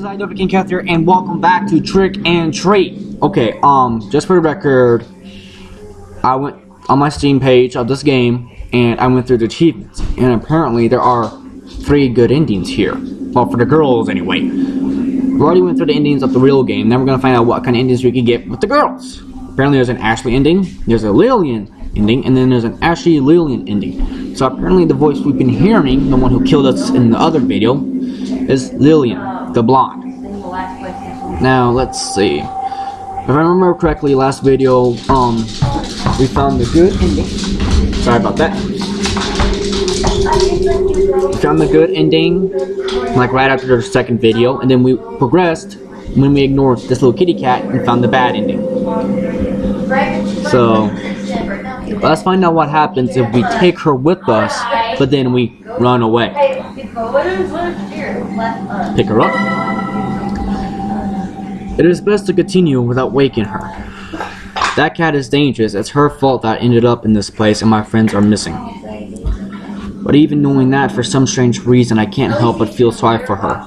King Cat here, and welcome back to Trick and Treat. Okay, just for the record, I went on my Steam page of this game, and I went through the achievements, and apparently there are 3 good endings here. Well, for the girls anyway. We already went through the endings of the real game, now we're gonna find out what kind of endings we can get with the girls. Apparently there's an Ashley ending, there's a Lillian ending, and then there's an Ashley Lillian ending. So apparently the voice we've been hearing, the one who killed us in the other video, is Lillian, the blonde. Now let's see. If I remember correctly, last video, we found the good ending. Sorry about that. We found the good ending, like right after the second video, and then we progressed when we ignored this little kitty cat and found the bad ending. So let's find out what happens if we take her with us, but then we run away. Pick her up. It is best to continue without waking her. That cat is dangerous. It's her fault that I ended up in this place and my friends are missing. But even knowing that, for some strange reason, I can't help but feel sorry for her.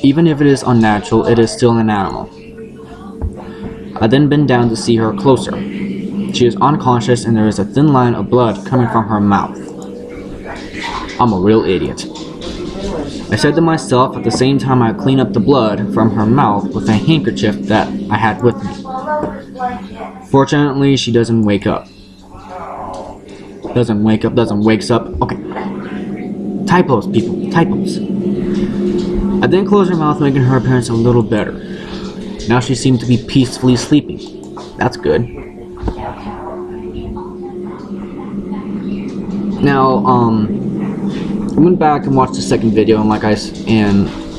Even if it is unnatural, it is still an animal. I then bend down to see her closer. She is unconscious and there is a thin line of blood coming from her mouth. I'm a real idiot. I said to myself at the same time I clean up the blood from her mouth with a handkerchief that I had with me. Fortunately, she doesn't wake up. Doesn't wakes up. Okay. Typos, people. Typos. I then close her mouth, making her appearance a little better. Now she seemed to be peacefully sleeping. That's good. Now, I went back and watched the second video, and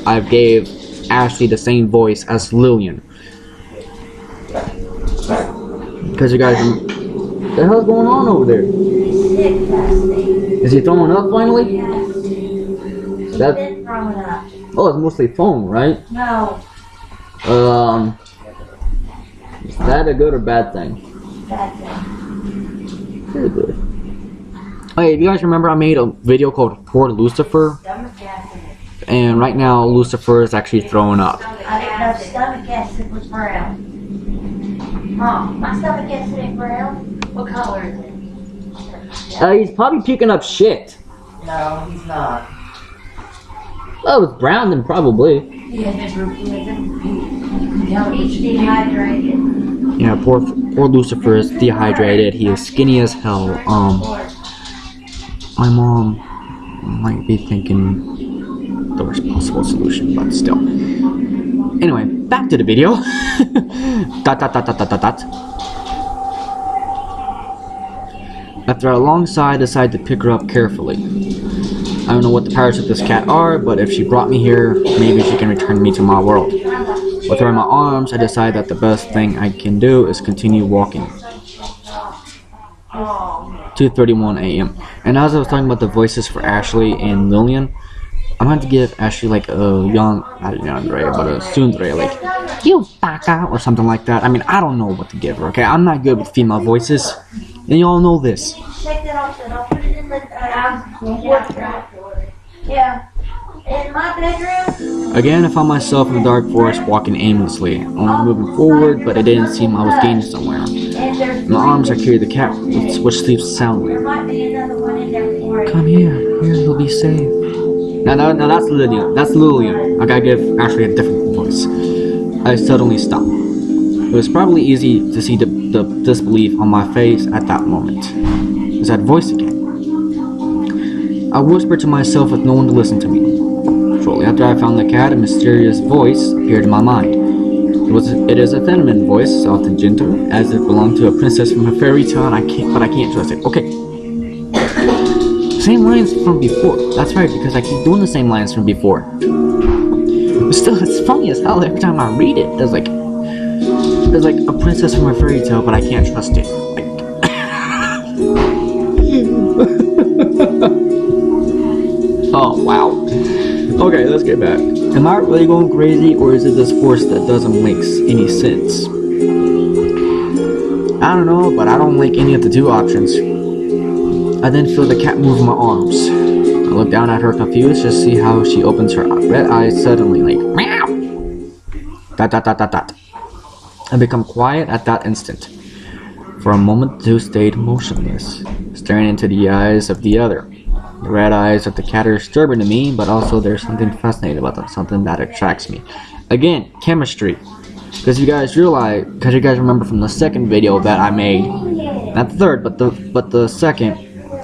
I gave Ashley the same voice as Lillian. Because you guys, what the hell's going on over there? Is he throwing up finally? That, oh, it's mostly foam, right? No. Is that a good or bad thing? Bad thing. Very good. Hey, if you guys remember, I made a video called Poor Lucifer, and right now Lucifer is actually throwing up. No, stomach acid was brown. Mom, my stomach acid ain't brown. What color is it? He's probably puking up shit. No, he's not. Oh, it's brown then probably. He's dehydrated. Yeah, poor Lucifer is dehydrated. He is skinny as hell. My mom might be thinking the worst possible solution, but still. Anyway, back to the video. After a long sigh, I decided to pick her up carefully. I don't know what the powers of this cat are, but if she brought me here, maybe she can return me to my world. With her in my arms, I decided that the best thing I can do is continue walking. 2:31 a.m. And as I was talking about the voices for Ashley and Lillian, I'm going to give Ashley like a not a yandere, but a tsundere, like, you baka, or something like that. I mean, I don't know what to give her, okay? I'm not good with female voices, and you all know this. Take that off, then I'll put it in the yeah. In my bedroom. Again, I found myself in the dark forest walking aimlessly, only moving forward, but it didn't seem I was gaining somewhere. In my arms, I carried the cat, which sleeps soundly. There might be another one in there for you. Come here, you'll be safe. Now that's Lillian. That's Lillian. I gotta give Ashley a different voice. I suddenly stopped. It was probably easy to see the disbelief on my face at that moment. It was that voice again. I whispered to myself with no one to listen to me. Shortly after I found the cat, a mysterious voice appeared in my mind. It is a feminine voice, soft and gentle, as it belonged to a princess from a fairy tale, and I can't trust it. Okay. Same lines from before. That's right, because I keep doing the same lines from before. But still, it's funny as hell every time I read it. There's like a princess from a fairy tale, but I can't trust it. Like, oh wow. Okay, let's get back. Am I really going crazy, or is it this force that doesn't make any sense? I don't know, but I don't like any of the two options. I then feel the cat move my arms. I look down at her confused to see how she opens her red eyes suddenly like meow. Dot dot dot dot dot. I become quiet at that instant. For a moment the two stayed motionless, staring into the eyes of the other. The red eyes of the cat are disturbing to me, but also there's something fascinating about them, something that attracts me. Again, chemistry. Because you guys remember from the second video that I made, not the third, but the second,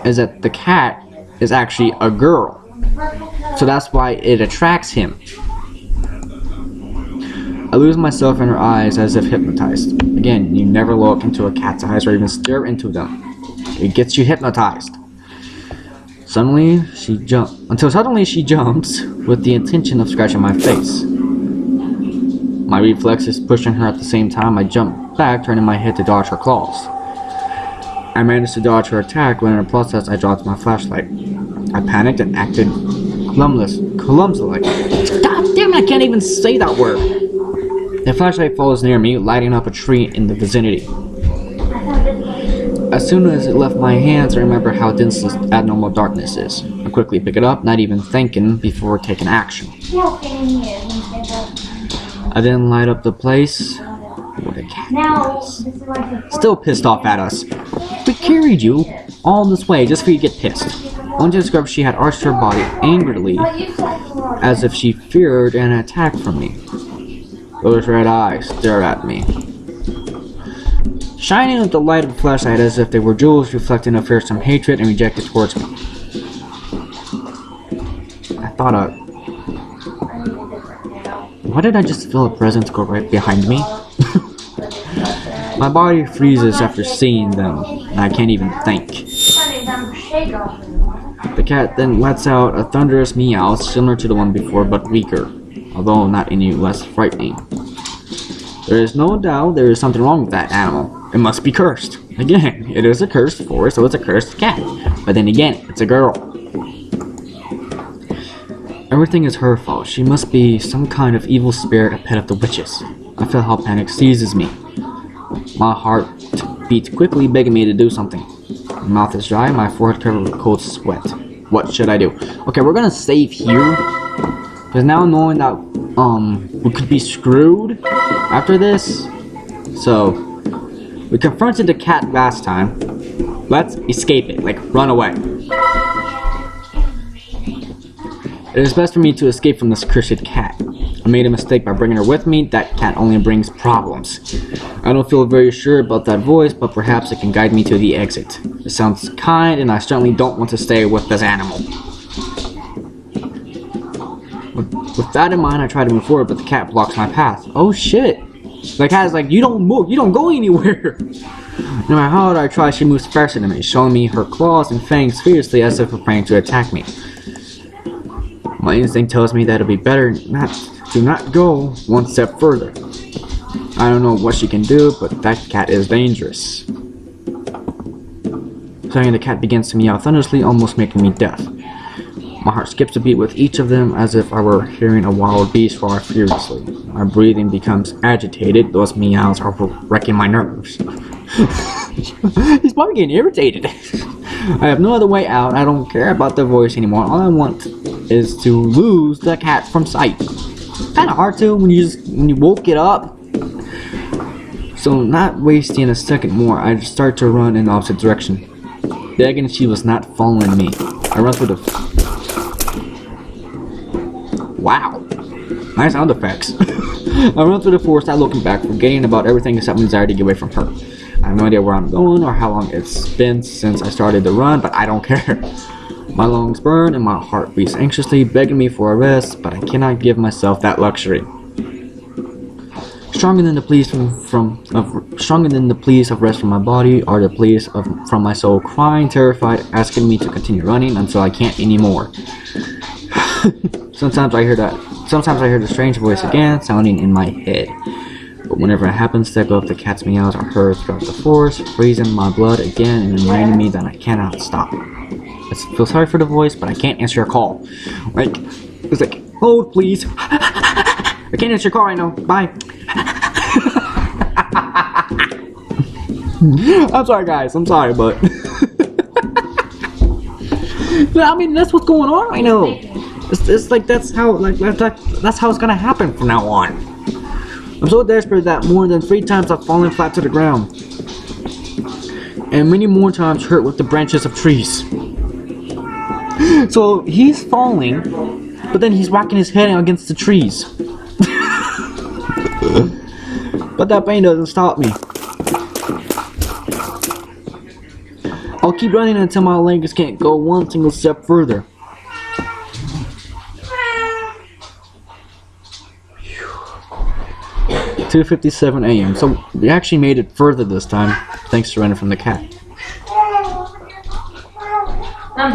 is that the cat is actually a girl. So that's why it attracts him. I lose myself in her eyes as if hypnotized. Again, you never look into a cat's eyes or even stare into them. It gets you hypnotized. Suddenly she jumps with the intention of scratching my face. My reflex is pushing her at the same time I jump back, turning my head to dodge her claws. I managed to dodge her attack when in the process I dropped my flashlight. I panicked and acted clumsily. God damn it, I can't even say that word! The flashlight falls near me, lighting up a tree in the vicinity. As soon as it left my hands, I remember how dense this abnormal darkness is. I quickly pick it up, not even thinking before taking action. I then light up the place where the cat is. Still pissed off at us. We carried you all this way just for you to get pissed. Only to discover she had arched her body angrily, as if she feared an attack from me. Those red eyes stare at me, shining with the light of the flashlight as if they were jewels reflecting a fearsome hatred and rejected towards me. Why did I just feel a presence go right behind me? My body freezes after seeing them, and I can't even think. The cat then lets out a thunderous meow similar to the one before but weaker, although not any less frightening. There is no doubt there is something wrong with that animal. It must be cursed. Again, it is a cursed forest, so it's a cursed cat. But then again, it's a girl. Everything is her fault. She must be some kind of evil spirit, a pet of the witches. I feel how panic seizes me. My heart beats quickly, begging me to do something. My mouth is dry, my forehead covered with cold sweat. What should I do? Okay, we're gonna save here. Because now knowing that we could be screwed after this. So we confronted the cat last time. Let's escape it, like run away. It is best for me to escape from this cursed cat. I made a mistake by bringing her with me. That cat only brings problems. I don't feel very sure about that voice, but perhaps it can guide me to the exit. It sounds kind, and I certainly don't want to stay with this animal. With that in mind, I try to move forward, but the cat blocks my path. Oh shit! The cat is like, you don't move, you don't go anywhere! No matter how hard I try, she moves faster than me, showing me her claws and fangs fiercely as if preparing to attack me. My instinct tells me that it'll be better to not go one step further. I don't know what she can do, but that cat is dangerous. Suddenly the cat begins to meow thunderously, almost making me deaf. My heart skips a beat with each of them as if I were hearing a wild beast roar furiously. My breathing becomes agitated. Those meows are wrecking my nerves. He's probably getting irritated. I have no other way out. I don't care about the voice anymore. All I want is to lose the cat from sight. Kind of hard to when you woke it up. So not wasting a second more, I start to run in the opposite direction, begging she was not following me. I run through the... Wow, nice sound effects. I run through the forest, not looking back, forgetting about everything except my desire to get away from her. I have no idea where I'm going or how long it's been since I started to run, but I don't care. My lungs burn and my heart beats anxiously, begging me for a rest, but I cannot give myself that luxury. Stronger than the pleas of rest from my body are the pleas from my soul, crying, terrified, asking me to continue running until I can't anymore. Sometimes I hear the strange voice again, sounding in my head. But whenever it happens, the echo of the cat's meows are heard throughout the forest, freezing my blood again and reminding me that I cannot stop. I feel sorry for the voice, but I can't answer your call. It's like, hold please. I can't answer your call right now. Bye. I'm sorry guys, I'm sorry, but I mean that's what's going on right now. It's like that's how that's how it's gonna happen from now on. I'm so desperate that more than 3 times I've fallen flat to the ground, and many more times hurt with the branches of trees. So he's falling, but then he's whacking his head against the trees. But that pain doesn't stop me. I'll keep running until my legs can't go one single step further. 2:57 a.m. So we actually made it further this time, thanks to running from the cat.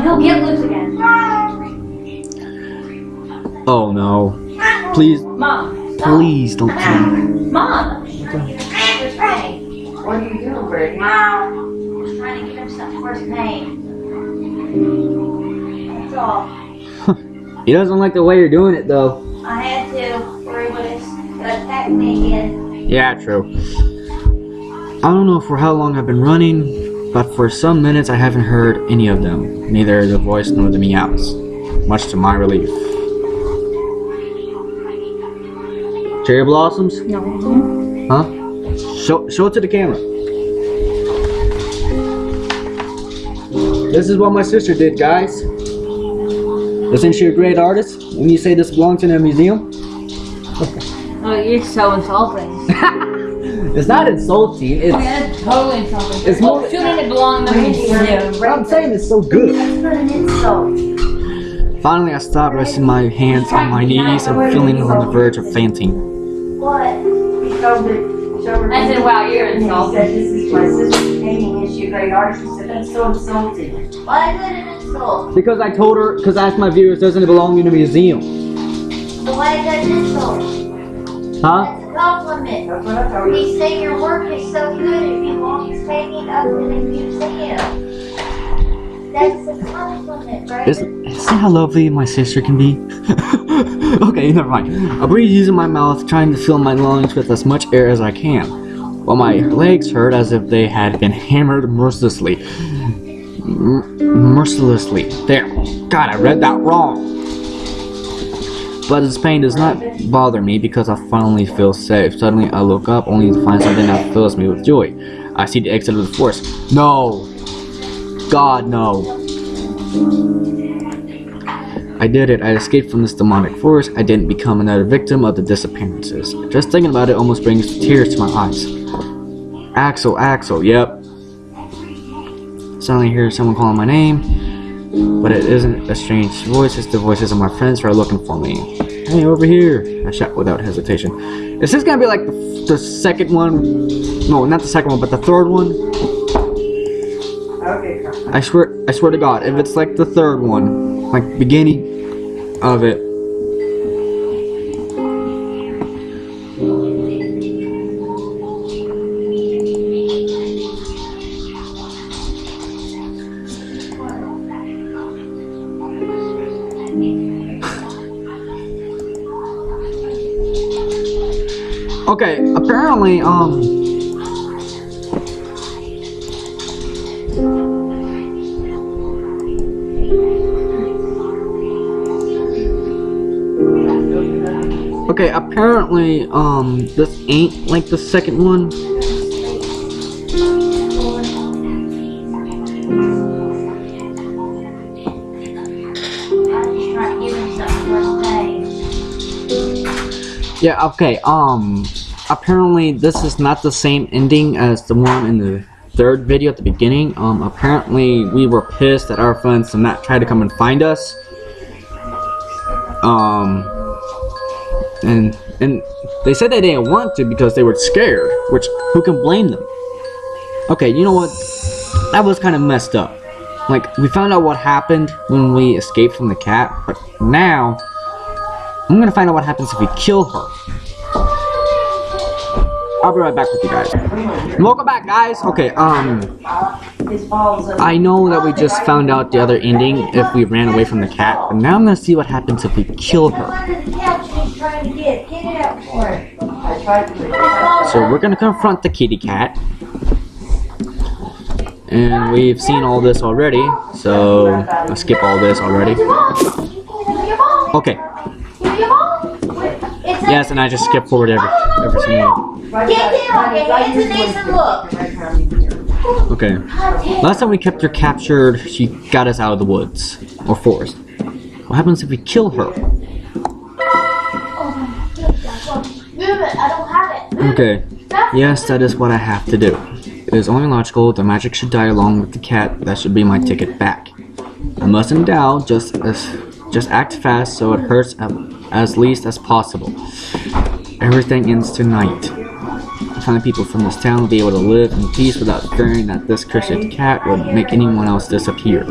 He'll get loose again. Oh no. Please, Mom. please don't kill me. Mom. What are you doing, Brady? Mom. I'm trying to give him some first pain. That's all. He doesn't like the way you're doing it though. I had to, or he would have attacked me again. Yeah, true. I don't know for how long I've been running, but for some minutes I haven't heard any of them. Neither the voice nor the meows. Much to my relief. Cherry blossoms? No. Huh? Show it to the camera. This is what my sister did, guys. Isn't she a great artist? When you say this belongs in a museum? Oh, you're so insulting. It's not insulting. It's That's totally insulting. It's more- shouldn't it belong in the museum? I'm saying it's so good. That's not an insult. Finally, I stopped, resting my hands on my knees and feeling on the verge of fainting. What? He told me, showed her. I said, wow, you're And he insulting. said, this is my sister's painting. Is she a great artist? He said, that's so insulting. Why is it an insult? Because I told her, because I asked my viewers, doesn't it belong in a museum? So why is that an insult? Huh? That's a compliment. That's what I told her. He said your work is so good if you want his painting up in a museum. That's a compliment, right? See how lovely my sister can be? Okay, never mind. I breathe using my mouth, trying to fill my lungs with as much air as I can, while my legs hurt as if they had been hammered mercilessly. Mercilessly. There. God, I read that wrong. But this pain does not bother me because I finally feel safe. Suddenly, I look up only to find something that fills me with joy. I see the exit of the forest. No! God, no. I did it. I escaped from this demonic force. I didn't become another victim of the disappearances. Just thinking about it almost brings tears to my eyes. Axel, Axel, yep. Suddenly I hear someone calling my name, but it isn't a strange voice. It's the voices of my friends who are looking for me. Hey, over here! I shout without hesitation. Is this gonna be like the second one? No, not the second one, but the third one? Okay, I swear to God, if it's like the third one, like beginning of it. Okay, apparently, okay, apparently, this ain't like the second one. I'm just trying to give him some first pain. Yeah, okay, apparently this is not the same ending as the one in the third video at the beginning. Apparently we were pissed that our friends did not try to come and find us. And they said they didn't want to because they were scared, which, who can blame them? Okay, you know what? That was kind of messed up. Like, we found out what happened when we escaped from the cat, but now I'm gonna find out what happens if we kill her. I'll be right back with you guys. Welcome back, guys. Okay, his balls up. I know that we just found out the other ending if we ran away from the cat, but now I'm gonna see what happens if we kill It's her. under the couch and he's trying to get it out for it. I tried to. So we're gonna confront the kitty cat. And we've seen all this already, so I'll skip all this already. Your ball! You can't have your ball! Okay. Yes, and I just skip forward every single one. Get down on your hands and knees and look. Okay. Last time we kept her captured, she got us out of the woods or forest. What happens if we kill her? Move it, I don't have it. Okay. Yes, that is what I have to do. It is only logical. The magic should die along with the cat. That should be my ticket back. I mustn't doubt. Just act fast so it hurts as least as possible. Everything ends tonight. Finally, people from this town will be able to live in peace without fearing that this cursed cat would make anyone else disappear.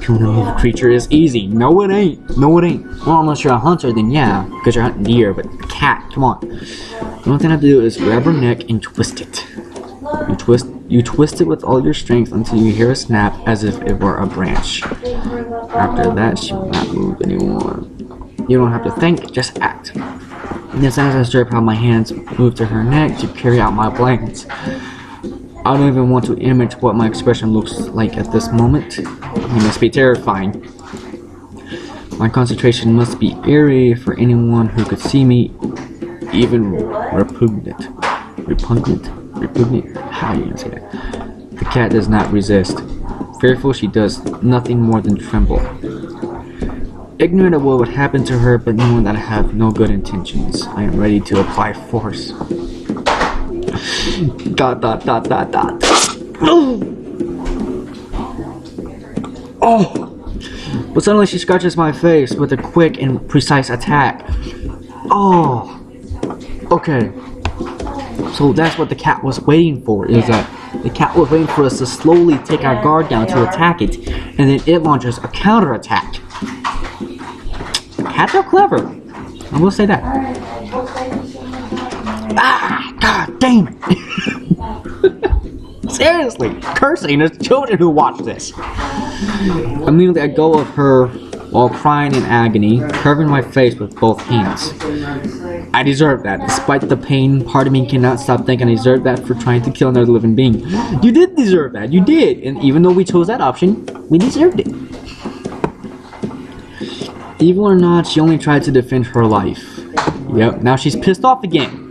Killing a little creature is easy. No, it ain't. No, it ain't. Well, unless you're a hunter, then yeah, because you're hunting deer. But a cat, come on. The only thing I have to do is grab her neck and twist it. You twist it with all your strength until you hear a snap as if it were a branch. After that, she will not move anymore. You don't have to think, just act. And as I observe how my hands move to her neck to carry out my plans. I don't even want to image what my expression looks like at this moment. It must be terrifying. My concentration must be eerie for anyone who could see me, even repugnant. Repugnant? How are you gonna say that? The cat does not resist. Fearful, she does nothing more than tremble. Ignorant of what would happen to her, but knowing that I have no good intentions, I am ready to apply force. ... Oh! But suddenly she scratches my face with a quick and precise attack. Oh! Okay. So that's what the cat was waiting for, is that the cat was waiting for us to slowly take our guard down to attack it, and then it launches a counterattack. Cats are clever. I will say that. Ah! God damn it! Seriously, cursing at children who watch this. Immediately I go of her while crying in agony, covering my face with both hands. I deserve that. Despite the pain, part of me cannot stop thinking I deserve that for trying to kill another living being. You did deserve that. You did. And even though we chose that option, we deserved it. Evil or not, she only tried to defend her life. Yep, now she's pissed off again.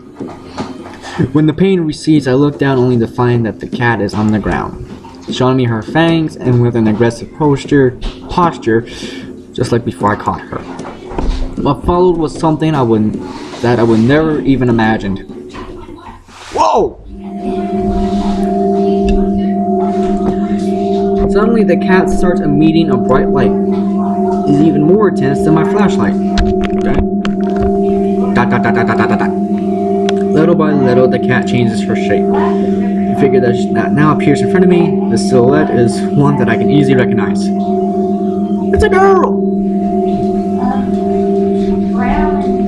When the pain recedes, I look down only to find that the cat is on the ground, showing me her fangs and with an aggressive posture, just like before I caught her. What followed was something I would never even imagined. Whoa! Suddenly the cat starts emitting a bright light. It's even more intense than my flashlight. Okay. Little by little, the cat changes her shape. The figure that now appears in front of me, the silhouette is one that I can easily recognize. It's a girl!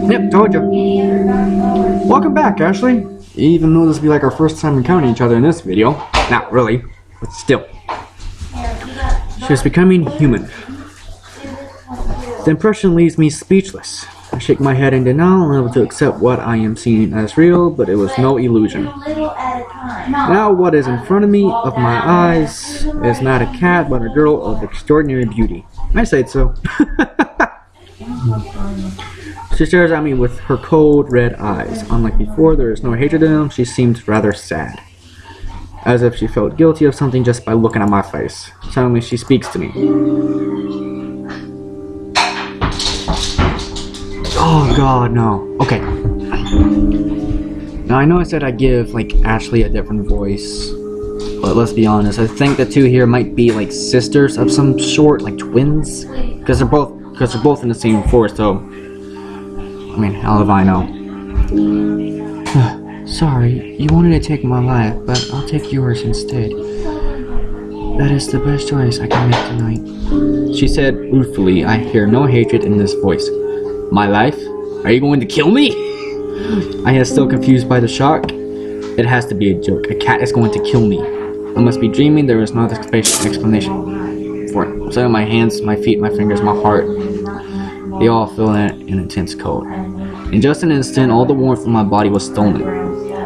Yep, told you. Welcome back, Ashley. Even though this will be like our first time encountering each other in this video. Not really, but still. She is becoming human. The impression leaves me speechless. I shake my head in denial, unable to accept what I am seeing as real, but it was no illusion. Now what is in front of me, of my eyes, is not a cat, but a girl of extraordinary beauty. I say so. She stares at me with her cold, red eyes. Unlike before, there is no hatred in them. She seems rather sad, as if she felt guilty of something just by looking at my face. Suddenly she speaks to me. Oh god, no. Okay. Now I know I said I'd give like Ashley a different voice, but let's be honest, I think the two here might be like sisters of some sort, like twins, because they're both in the same forest. So I mean, how have I know? Sorry, you wanted to take my life, but I'll take yours instead. That is the best choice I can make tonight, she said ruefully. I hear no hatred in this voice. My life? Are you going to kill me? I am still confused by the shock. It has to be a joke. A cat is going to kill me. I must be dreaming. There is no explanation for it. So my hands, my feet, my fingers, my heart, they all feel an intense cold. In just an instant, all the warmth of my body was stolen.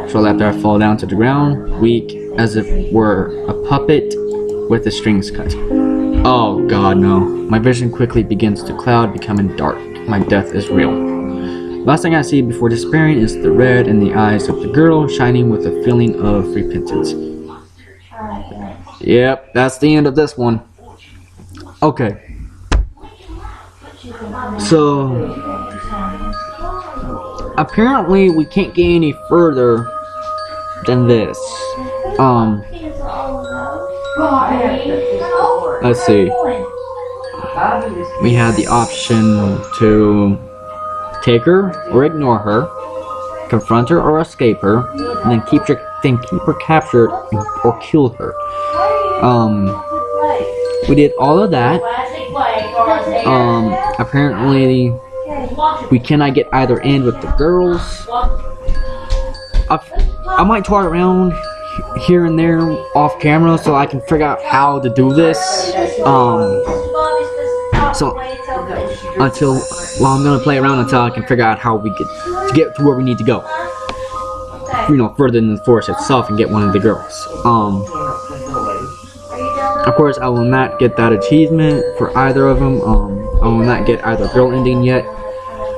Shortly after, I fall down to the ground, weak, as if were a puppet with the strings cut. Oh god, no. My vision quickly begins to cloud, becoming dark. my death is real. Last thing I see before disappearing is the red in the eyes of the girl, shining with a feeling of repentance. Yep, that's the end of this one. Okay. So, apparently we can't get any further than this. Let's see. We had the option to take her or ignore her, confront her or escape her, and then keep her captured or kill her. We did all of that. Apparently we cannot get either end with the girls. I might toy around here and there off camera so I can figure out how to do this. So I'm gonna play around until I can figure out how we get to where we need to go. You know, further than the forest itself and get one of the girls. Of course, I will not get that achievement for either of them. I will not get either girl ending yet.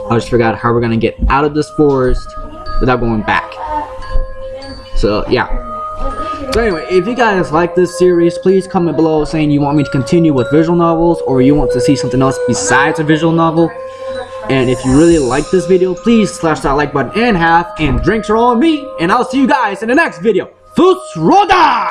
I'll just figure out how we're gonna get out of this forest without going back. So yeah. So anyway, if you guys like this series, please comment below saying you want me to continue with visual novels or you want to see something else besides a visual novel. And if you really like this video, please slash that like button in half, and drinks are all on me, and I'll see you guys in the next video. Fus Roda!